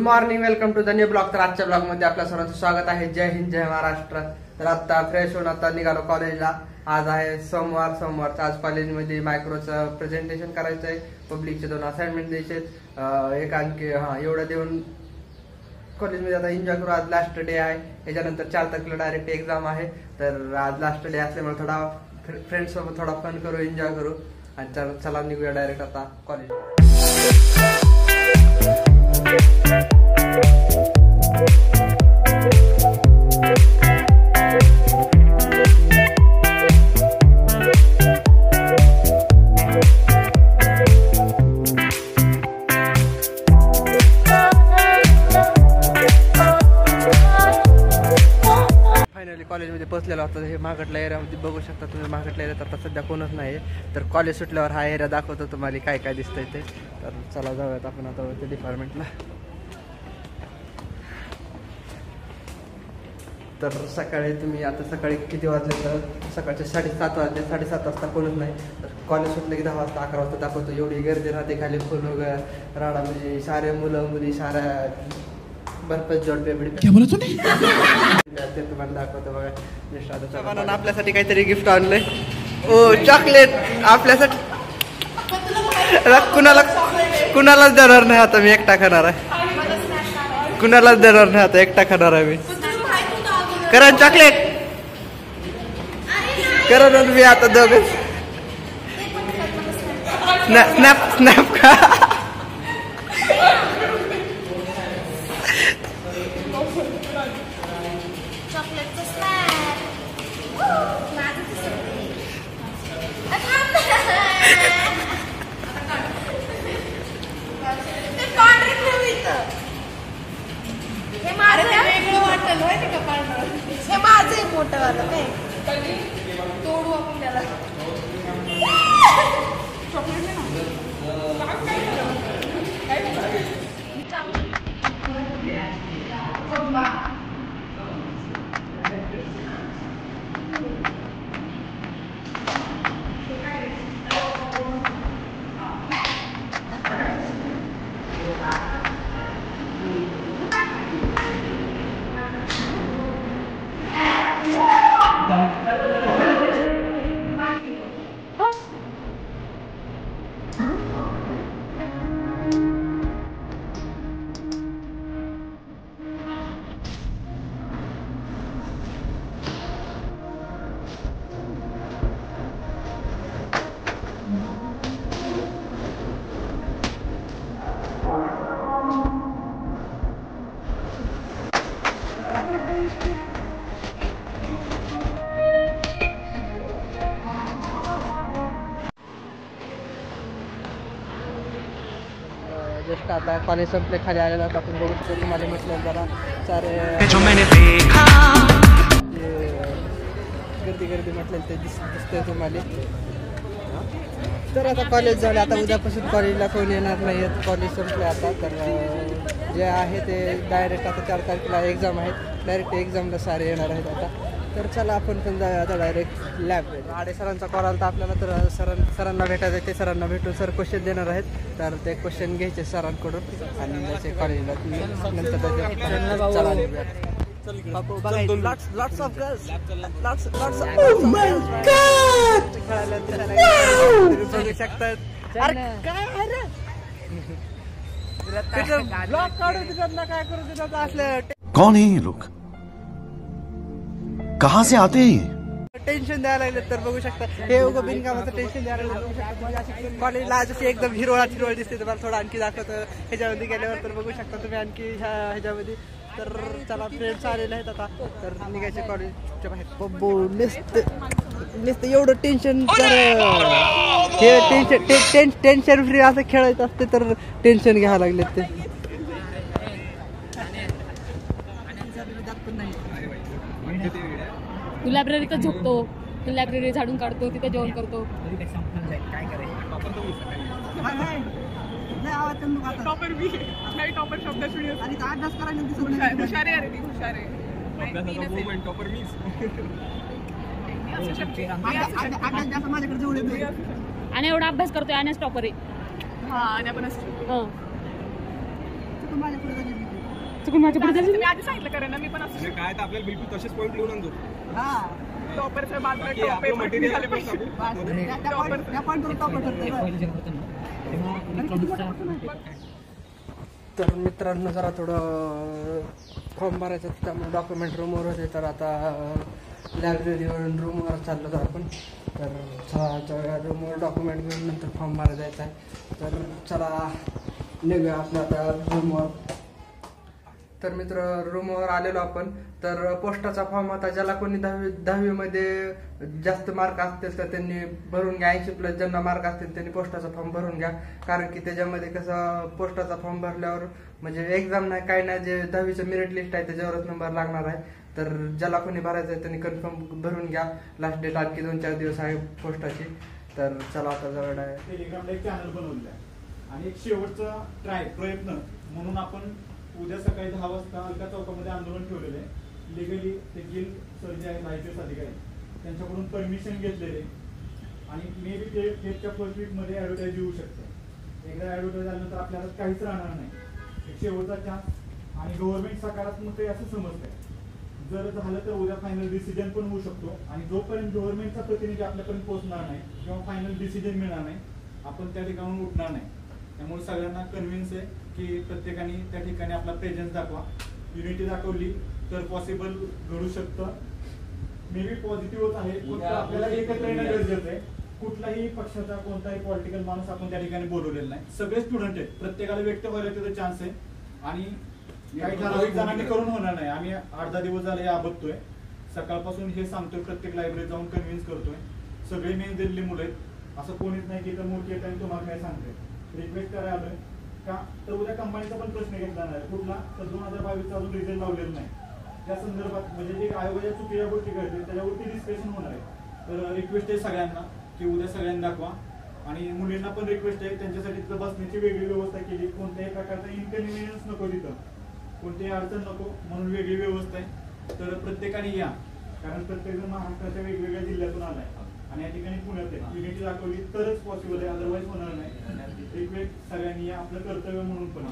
Morning, welcome to the new blog. तर आजच्या blog मध्ये आपल्या सर्वांचं स्वागत आहे। जय हिंद, जय महाराष्ट्र। तर आता फ्रेश होऊन आता निघालो कॉलेजला। आज आहे सोमवार आज कॉलेजमध्ये मायक्रोचं प्रेझेंटेशन करायचं आहे। पब्लिकचे 2 असाइनमेंट द्यायचे, एक आणखी एवढं देऊन कॉलेजमध्ये आता एन्जॉय करू। आज लास्ट डे आहे, त्याच्यानंतर 4 तारखेला डायरेक्ट एक्झाम आहे। तर आज लास्ट डे असल्यामुळे थोडा फ्रेंड्स सोबत थोडा फन करू, एन्जॉय करू आणि चला निघूया डायरेक्ट आता कॉलेज। फायनली कॉलेजमध्ये पोहोचलेलो होता। हे महागडला एरियामध्ये बघू शकता तुम्ही। महागडला एरियात आता सध्या कोणच नाही, तर कॉलेज सुटल्यावर हा एरिया दाखवतो तुम्हाला काय काय दिसतंय ते। तर चला जाऊयात आपण आता वरती डिपार्टमेंटला। तर सकाळी तुम्ही आता सकाळी किती वाजले, तर सकाळचे 7:30 वाजले। 7:30 वाजता कोणच नाही। तर कॉलेज सुटले की 10 वाजता 11 वाजता दाखवतो। एवढी गर्दी राहते खाली, फुल राडा म्हणजे सारे मुलं मुली साऱ्या भरपूर जोडपे बिडपे ते तुम्हाला दाखवतो बघा। जस्ट आपल्यासाठी काहीतरी गिफ्ट आणलंय। ओ चॉकलेट आपल्यासाठी। कुणालाच देणार नाही आता, मी एकटा खाणार आहे। कुणालाच देणार नाही आता, एकटा खाणार आहे मी। करण चॉकलेट करण मी आता दोघं स्नॅप का हे माझं एक मोठं वाला काय तोडू आपण त्याला। जस्ट आता कॉलेज संपले, खाली आलेला आपण बघू शकतो। तुम्हाला म्हटलं जरा सारे गर्दी म्हटलं ते दिसतंय तुम्हाला। तर आता कॉलेज झालं, आता उद्यापासून कॉलेजला कोण येणार नाही आहेत। कॉलेज संपले आता। तर जे आहे ते डायरेक्ट आता 4 तारखेला एक्झाम आहेत। डायरेक्ट एक्झामला सारे येणार आहेत आता। तर चला आपण पण जाऊया आता डायरेक्ट लॅब। आडे सरांचा कॉल आला तर आपल्याला, तर सरांना भेटायचं। ते सरांना भेटून सर क्वेश्चन देणार आहेत। तर ते क्वेश्चन घ्यायचे सरांकडून आणि त्याचे कॉलेजला नंतर कौन है ये लोग, कहाँ से आते हैं? टेन्शन द्यायला लागले तर बघू शकता। हे उगं बिनकामाचं टेन्शन द्यायला लागलं बघू शकता। कॉलेजला जशी एकदम हिरवळ दिसते, तुम्हाला थोडं आणखी दाखवतं ह्याच्यामध्ये गेल्यावर। तर बघू शकता तुम्ही आणखी ह्याच्यामध्ये। तर चला फ्रेंड्स आलेले आहेत आता, तर निघायचे कॉलेजच्या बाहेर। नुसतं एवढं टेन्शन, तर हे टेन्शन फ्री असं खेळायचं असते तर टेन्शन घ्यावं लागले ते। तू लायब्ररीतच झोपतो, तू लायब्ररी झाडून काढतो, तिथे जेवण करतो। टॉपर भी नाही, टॉपर शब्दाची व्हिडिओ आणि 8-10 करायला दिसत हुशार आहे। अरे ती हुशार आहे, अभ्यासाचा मोमेंट टॉपर मीच। आणि एवढा अभ्यास करतोय आणि टॉपर आहे। हा आणि आपण असतो। हो चुकून माझ्या पुढे मी आधी सांगितलं कारण मी पण असं काय तर आपल्याला बिलकुल तसेच पॉईंट लिहून आणतो. टॉपरच्या बाजूला टॉप मटेरियल झाले पाहिजे. तर मित्रांनो जरा थोडं फॉर्म भरायचं त्यामुळे डॉक्युमेंट रूमवर होते. तर आता लायब्ररीवरून रूमवर चाललो तर आपण तर रूमवर डॉक्युमेंट घेऊन नंतर फॉर्म भरायला जायचं आहे. तर चला निघूया आपल्या आता रूमवर. तर मित्र रूमवर आलेलो आपण. तर पोस्टाचा फॉर्म आता ज्याला कोणी दहावीमध्ये जास्त मार्क असतील तर त्यांनी भरून घ्या. 80+ ज्यांना मार्क असतील त्यांनी पोस्टाचा फॉर्म भरून घ्या. कारण की त्याच्यामध्ये कसं पोस्टाचा फॉर्म भरल्यावर म्हणजे एक्झाम नाही काय नाही, जे 10वीचं मेरिट लिस्ट आहे त्याच्यावरच नंबर लागणार आहे. तर ज्याला कोणी भरायचं आहे त्यांनी कन्फर्म भरून घ्या. लास्ट डेट आणखी 2-4 दिवस आहे पोस्टाची. तर चला आता जवळ आहे टेलिग्रामला एक चॅनल बनवलं आहे आणि एक शेवटचा प्रयत्न म्हणून आपण उद्या सकाळी 10 वाजता अलका चौकामध्ये आंदोलन ठेवलेलं आहे. लिगली ते गिल सर जे आहेत IPS अधिकारी त्यांच्याकडून परमिशन घेतलेले आणि मे बी ते टेटच्या फर्स्ट वीकमध्ये ॲडव्हर्टाईज येऊ शकतं. एकदा ॲडव्हर्टाईज झाल्यानंतर आपल्याला काहीच राहणार नाही. एक शेवटचा चान्स आणि गव्हर्नमेंट सकारात्मक आहे असं समजतंय. जर झालं तर उद्या फायनल डिसिजन पण होऊ शकतो आणि जोपर्यंत गव्हर्नमेंटचा प्रतिनिधी आपल्यापर्यंत पोहोचणार नाही किंवा फायनल डिसिजन मिळणार नाही आपण त्या ठिकाणून उठणार नाही. त्यामुळे सगळ्यांना कन्व्हिन्स आहे की प्रत्येकाने त्या ठिकाणी आपला प्रेझेन्स दाखवा. युनिटी दाखवली तर पॉसिबल घडू शकतं. मे बी पॉझिटिव्हच आहे. आपल्याला एकत्र येणं गरजेचं आहे. कुठलाही पक्षाचा कोणताही पॉलिटिकल माणूस आपण त्या ठिकाणी बोलवलेला नाही. सगळे स्टुडंट आहेत. प्रत्येकाला व्यक्त व्हायला त्याचा चान्स आहे आणि काही ठराविक जणांनी करून होणार नाही. आम्ही 8-10 दिवस झाले आबदतोय. सकाळपासून हे सांगतोय, प्रत्येक लायब्ररीत जाऊन कन्व्हिन्स करतोय. सगळे मेन दिल्ली मुलं आहेत. असं कोणीच नाही की तर मोठी येत आणि तुम्हाला काय सांगते. रिक्वेस्ट करायला आलोय का तर उद्या कंबाईनचा पण प्रश्न घेतला नाही. कुठला तर 2022चा अजून रिझल्ट लावलेला नाही. त्या संदर्भात म्हणजे जे आयोगाच्या चुकीच्या गोष्टी घडतील त्याच्यावरती डिस्कशन होणार आहे. तर रिक्वेस्ट आहे सगळ्यांना की उद्या सगळ्यांनी दाखवा आणि मुलींना पण रिक्वेस्ट आहे त्यांच्यासाठी तिथं बसण्याची वेगळी व्यवस्था केली. कोणत्याही प्रकारचा इनकन्व्हिनियन्स नको, तिथं कोणतीही अडचण नको म्हणून वेगळी व्यवस्था आहे. तर प्रत्येकाने या, कारण प्रत्येकजण महाराष्ट्राच्या वेगवेगळ्या जिल्ह्यातून आलाय आणि या ठिकाणी पुण्यात आहे. युनिटी दाखवली तरच पॉसिबल आहे, अदरवाईज होणार नाही. रिक्वेस्ट सगळ्यांनी या, आपलं कर्तव्य म्हणून पण